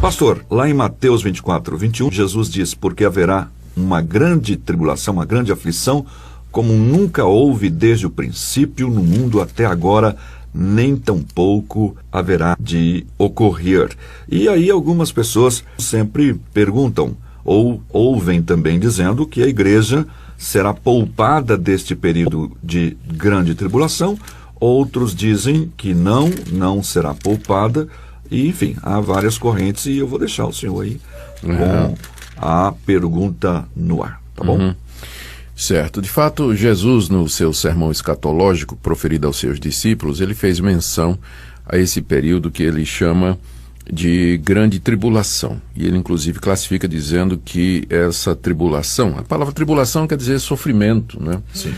Pastor, lá em Mateus 24:21, Jesus diz: porque haverá uma grande tribulação, uma grande aflição, como nunca houve desde o princípio no mundo até agora, nem tampouco haverá de ocorrer. E aí algumas pessoas sempre perguntam, ou ouvem também dizendo que a igreja será poupada deste período de grande tribulação. Outros dizem que não será poupada. E, enfim, há várias correntes e eu vou deixar o senhor aí com a pergunta no ar, tá bom? Certo. De fato, Jesus, no seu sermão escatológico proferido aos seus discípulos, ele fez menção a esse período que ele chama de grande tribulação. E ele, inclusive, classifica dizendo que essa tribulação, a palavra tribulação quer dizer sofrimento, né? Sim.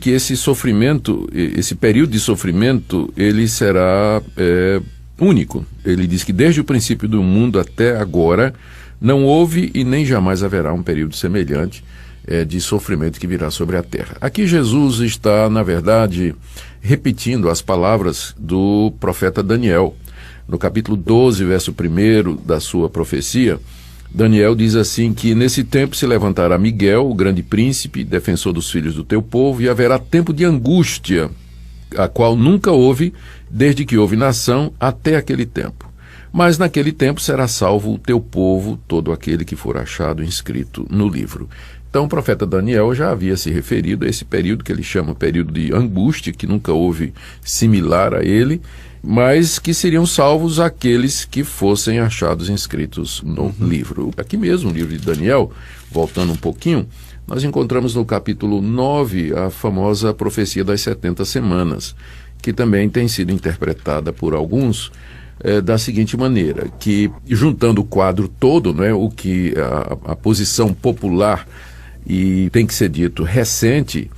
Que esse sofrimento, esse período de sofrimento, ele será único. Ele diz que desde o princípio do mundo até agora não houve e nem jamais haverá um período semelhante de sofrimento que virá sobre a terra. Aqui Jesus está, na verdade, repetindo as palavras do profeta Daniel. No capítulo 12, verso 1 da sua profecia, Daniel diz assim que nesse tempo se levantará Miguel, o grande príncipe, defensor dos filhos do teu povo, e haverá tempo de angústia, a qual nunca houve, desde que houve nação até aquele tempo. Mas naquele tempo será salvo o teu povo, todo aquele que for achado inscrito no livro. Então o profeta Daniel já havia se referido a esse período que ele chama período de angústia, que nunca houve similar a ele, mas que seriam salvos aqueles que fossem achados inscritos no livro. Aqui mesmo, no livro de Daniel, voltando um pouquinho, nós encontramos no capítulo 9 a famosa profecia das 70 semanas, que também tem sido interpretada por alguns da seguinte maneira, que juntando o quadro todo, né, o que a posição popular e tem que ser dito recente,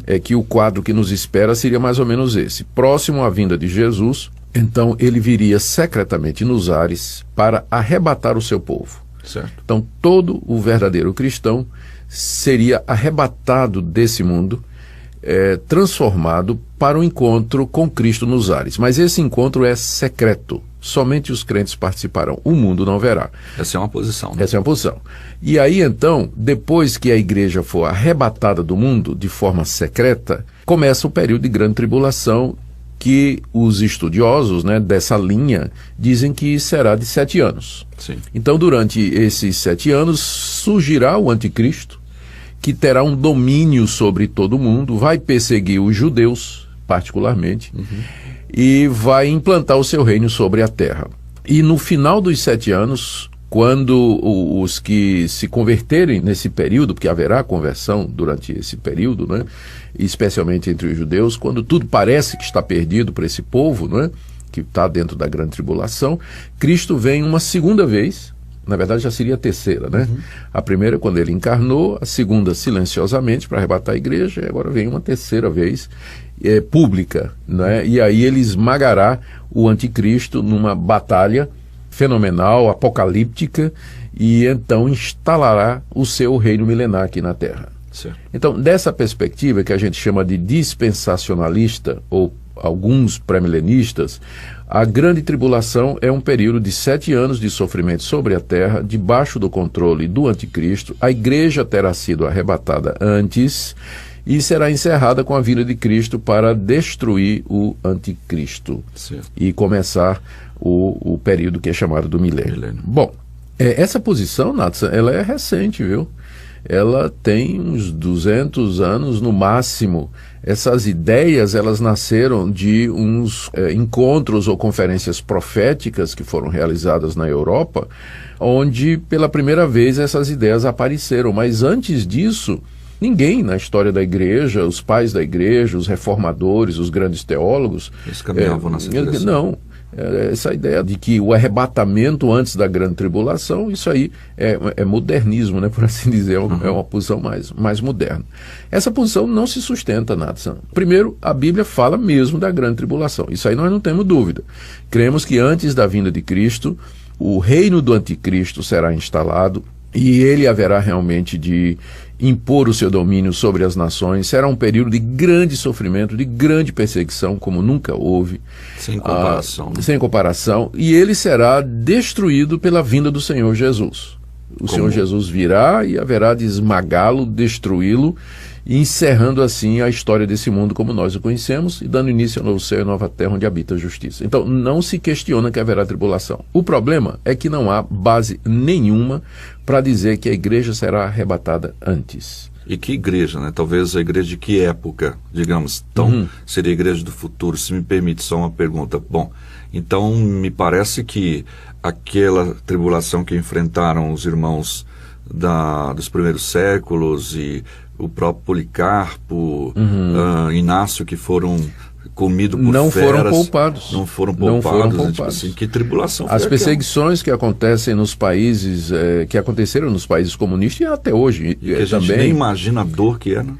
é que o quadro que nos espera seria mais ou menos esse. Próximo à vinda de Jesus, então ele viria secretamente nos ares para arrebatar o seu povo. Certo. Então todo o verdadeiro cristão seria arrebatado desse mundo, transformado para o encontro com Cristo nos ares. Mas esse encontro é secreto. Somente os crentes participarão. O mundo não verá. Essa é uma posição, né? Essa é uma posição. E aí, então, depois que a igreja for arrebatada do mundo de forma secreta, começa o período de grande tribulação, que os estudiosos, né, dessa linha dizem que será de 7 anos. Sim. Então, durante esses 7 anos, surgirá o anticristo, que terá um domínio sobre todo mundo, vai perseguir os judeus, particularmente, e vai implantar o seu reino sobre a terra. E no final dos 7 anos, quando os que se converterem nesse período, porque haverá conversão durante esse período, né, especialmente entre os judeus, quando tudo parece que está perdido para esse povo, né, que está dentro da grande tribulação, Cristo vem uma segunda vez. Na verdade já seria a terceira, né? A primeira quando ele encarnou, a segunda silenciosamente para arrebatar a igreja, e agora vem uma terceira vez pública, né? E aí ele esmagará o anticristo numa batalha fenomenal, apocalíptica, e então instalará o seu reino milenar aqui na Terra. Certo. Então, dessa perspectiva que a gente chama de dispensacionalista, ou alguns pré-milenistas, a grande tribulação é um período de 7 anos de sofrimento sobre a terra, debaixo do controle do anticristo. A igreja terá sido arrebatada antes e será encerrada com a vinda de Cristo para destruir o anticristo. Certo. E começar o período que é chamado do milênio. Bom, essa posição, Nathan, ela é recente, viu? Ela tem uns 200 anos no máximo. Essas ideias, elas nasceram de uns encontros ou conferências proféticas que foram realizadas na Europa, onde pela primeira vez essas ideias apareceram. Mas antes disso, ninguém na história da igreja, os pais da igreja, os reformadores, os grandes teólogos... Eles caminhavam nessa direção. Não. Essa ideia de que o arrebatamento antes da grande tribulação, isso aí é modernismo, né, por assim dizer, é uma posição mais moderna. Essa posição não se sustenta, Nathan. Primeiro, a Bíblia fala mesmo da grande tribulação, isso aí nós não temos dúvida. Cremos que antes da vinda de Cristo, o reino do anticristo será instalado, e ele haverá realmente de impor o seu domínio sobre as nações. Será um período de grande sofrimento, de grande perseguição, como nunca houve. Sem comparação. Sem comparação. E ele será destruído pela vinda do Senhor Jesus. O Senhor Jesus virá e haverá de esmagá-lo, destruí-lo, encerrando assim a história desse mundo como nós o conhecemos e dando início ao novo céu e nova terra onde habita a justiça. Então não se questiona que haverá tribulação. O problema é que não há base nenhuma para dizer que a igreja será arrebatada antes. E que igreja, né? Talvez a igreja de que época, digamos. Então, seria a igreja do futuro. Se me permite só uma pergunta. Bom, então me parece que aquela tribulação que enfrentaram os irmãos dos primeiros séculos e o próprio Policarpo, Inácio, que foram comidos por não feras. Não foram poupados. Tipo assim, que tribulação foi As aquela? Perseguições que acontecem nos países, que aconteceram nos países comunistas e até hoje. E que a gente nem imagina a dor que é, né?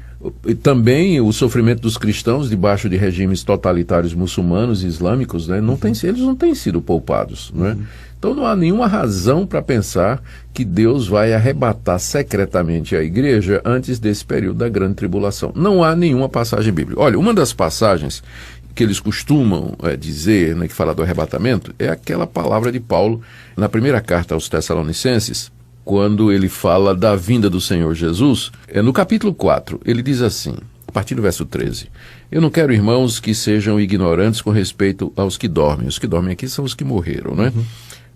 E também o sofrimento dos cristãos debaixo de regimes totalitários muçulmanos e islâmicos, né, eles não têm sido poupados. Né? Então não há nenhuma razão para pensar que Deus vai arrebatar secretamente a igreja antes desse período da grande tribulação. Não há nenhuma passagem bíblica. Olha, uma das passagens que eles costumam dizer, né, que fala do arrebatamento, é aquela palavra de Paulo na primeira carta aos Tessalonicenses, quando ele fala da vinda do Senhor Jesus. No capítulo 4, ele diz assim, a partir do verso 13, eu não quero, irmãos, que sejam ignorantes com respeito aos que dormem. Os que dormem aqui são os que morreram, né?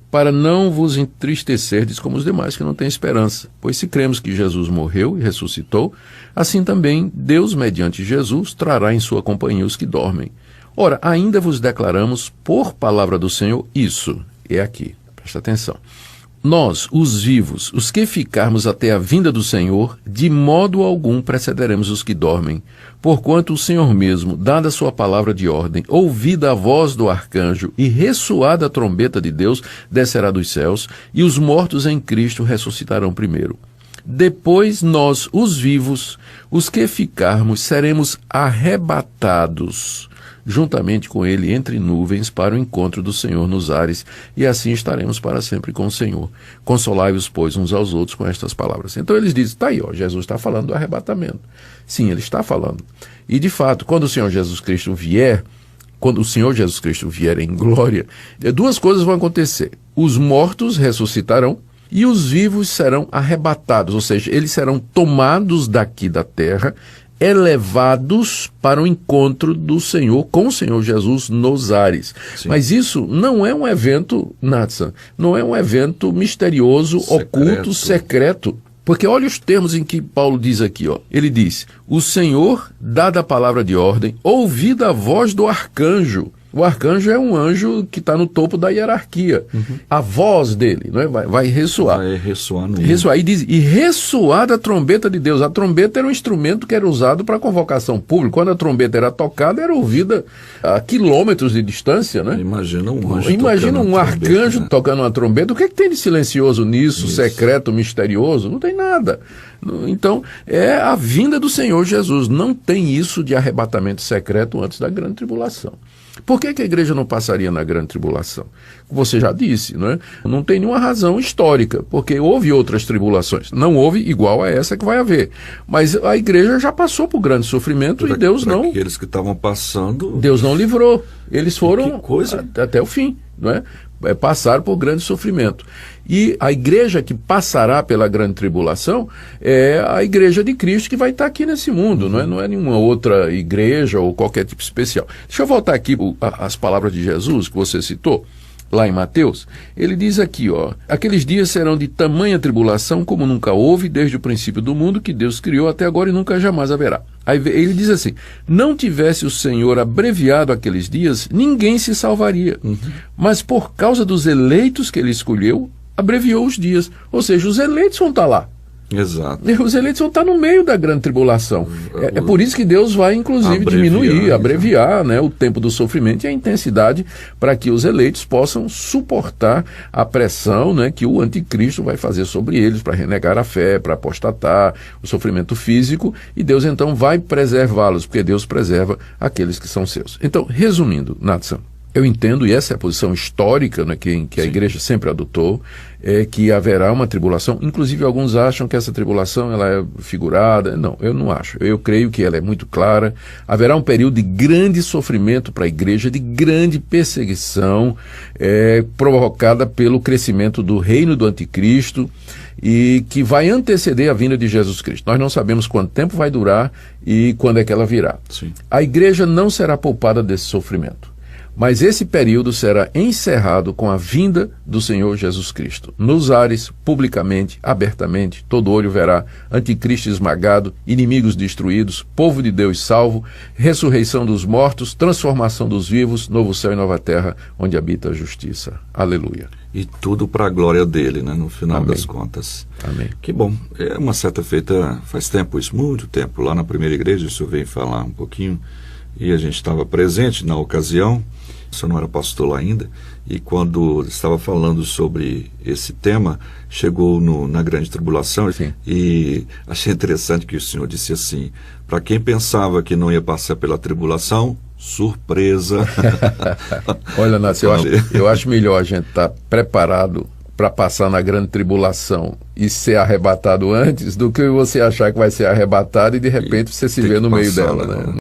Para não vos entristecerdes como os demais que não têm esperança. Pois se cremos que Jesus morreu e ressuscitou, assim também Deus, mediante Jesus, trará em sua companhia os que dormem. Ora, ainda vos declaramos por palavra do Senhor isso. É aqui, presta atenção. Nós, os vivos, os que ficarmos até a vinda do Senhor, de modo algum precederemos os que dormem. Porquanto o Senhor mesmo, dada a sua palavra de ordem, ouvida a voz do arcanjo e ressoada a trombeta de Deus, descerá dos céus, e os mortos em Cristo ressuscitarão primeiro. Depois nós, os vivos, os que ficarmos, seremos arrebatados juntamente com ele entre nuvens para o encontro do Senhor nos ares, e assim estaremos para sempre com o Senhor. Consolai-vos, pois, uns aos outros com estas palavras. Então eles dizem, está aí, Jesus está falando do arrebatamento. Sim, ele está falando. E de fato, quando o Senhor Jesus Cristo vier em glória, duas coisas vão acontecer. Os mortos ressuscitarão e os vivos serão arrebatados, ou seja, eles serão tomados daqui da terra, elevados para o encontro do Senhor, com o Senhor Jesus nos ares. Sim. Mas isso não é um evento, Natsan, não é um evento misterioso, oculto, secreto. Porque olha os termos em que Paulo diz aqui, ó. Ele diz, o Senhor, dada a palavra de ordem, ouvida a voz do arcanjo. O arcanjo é um anjo que está no topo da hierarquia. A voz dele, não é? vai ressoar. Vai ressoar no ressoar. E ressoar da trombeta de Deus. A trombeta era um instrumento que era usado para convocação pública. Quando a trombeta era tocada, era ouvida a quilômetros de distância, né? Imagina um anjo. Imagina um arcanjo tocando uma trombeta. O que é que tem de silencioso nisso, secreto, misterioso? Não tem nada. Então, é a vinda do Senhor Jesus. Não tem isso de arrebatamento secreto antes da grande tribulação. Por que a igreja não passaria na grande tribulação? Você já disse, não é? Não tem nenhuma razão histórica, porque houve outras tribulações. Não houve igual a essa que vai haver. Mas a igreja já passou por grande sofrimento e Deus não... Aqueles que estavam passando... Deus não livrou. Eles foram até o fim, não é? Passaram por grande sofrimento. E a igreja que passará pela grande tribulação é a igreja de Cristo que vai estar aqui nesse mundo, não é nenhuma outra igreja ou qualquer tipo especial. Deixa eu voltar aqui às palavras de Jesus que você citou, lá em Mateus. Ele diz aqui, ó, aqueles dias serão de tamanha tribulação como nunca houve desde o princípio do mundo que Deus criou até agora e nunca jamais haverá. Aí ele diz assim, não tivesse o Senhor abreviado aqueles dias, ninguém se salvaria. Mas por causa dos eleitos que ele escolheu, abreviou os dias. Ou seja, os eleitos vão estar lá. Exato. Os eleitos vão estar no meio da grande tribulação. É por isso que Deus vai, inclusive, abreviar, né, o tempo do sofrimento e a intensidade para que os eleitos possam suportar a pressão, né, que o anticristo vai fazer sobre eles para renegar a fé, para apostatar, o sofrimento físico, e Deus então vai preservá-los, porque Deus preserva aqueles que são seus. Então, resumindo, Natsan, Eu entendo, e essa é a posição histórica, né, que a igreja sempre adotou, é que haverá uma tribulação. Inclusive, alguns acham que essa tribulação ela é figurada. Não, eu não acho. Eu creio que ela é muito clara. Haverá um período de grande sofrimento para a igreja, de grande perseguição, provocada pelo crescimento do reino do anticristo, e que vai anteceder a vinda de Jesus Cristo. Nós não sabemos quanto tempo vai durar e quando é que ela virá. Sim. A igreja não será poupada desse sofrimento. Mas esse período será encerrado com a vinda do Senhor Jesus Cristo. Nos ares, publicamente, abertamente, todo olho verá anticristo esmagado, inimigos destruídos, povo de Deus salvo, ressurreição dos mortos, transformação dos vivos, novo céu e nova terra, onde habita a justiça. Aleluia. E tudo para a glória dele, né, no final Amém. das contas. Amém. Que bom. É uma certa feita, faz tempo isso, muito tempo, lá na primeira igreja, o senhor veio falar um pouquinho, e a gente estava presente na ocasião. O senhor não era pastor lá ainda, e quando estava falando sobre esse tema, chegou na grande tribulação. Sim. E achei interessante que o senhor disse assim, para quem pensava que não ia passar pela tribulação, surpresa. Olha, Nácio, eu acho melhor a gente estar preparado para passar na grande tribulação e ser arrebatado antes do que você achar que vai ser arrebatado e de repente você se vê no meio dela, né?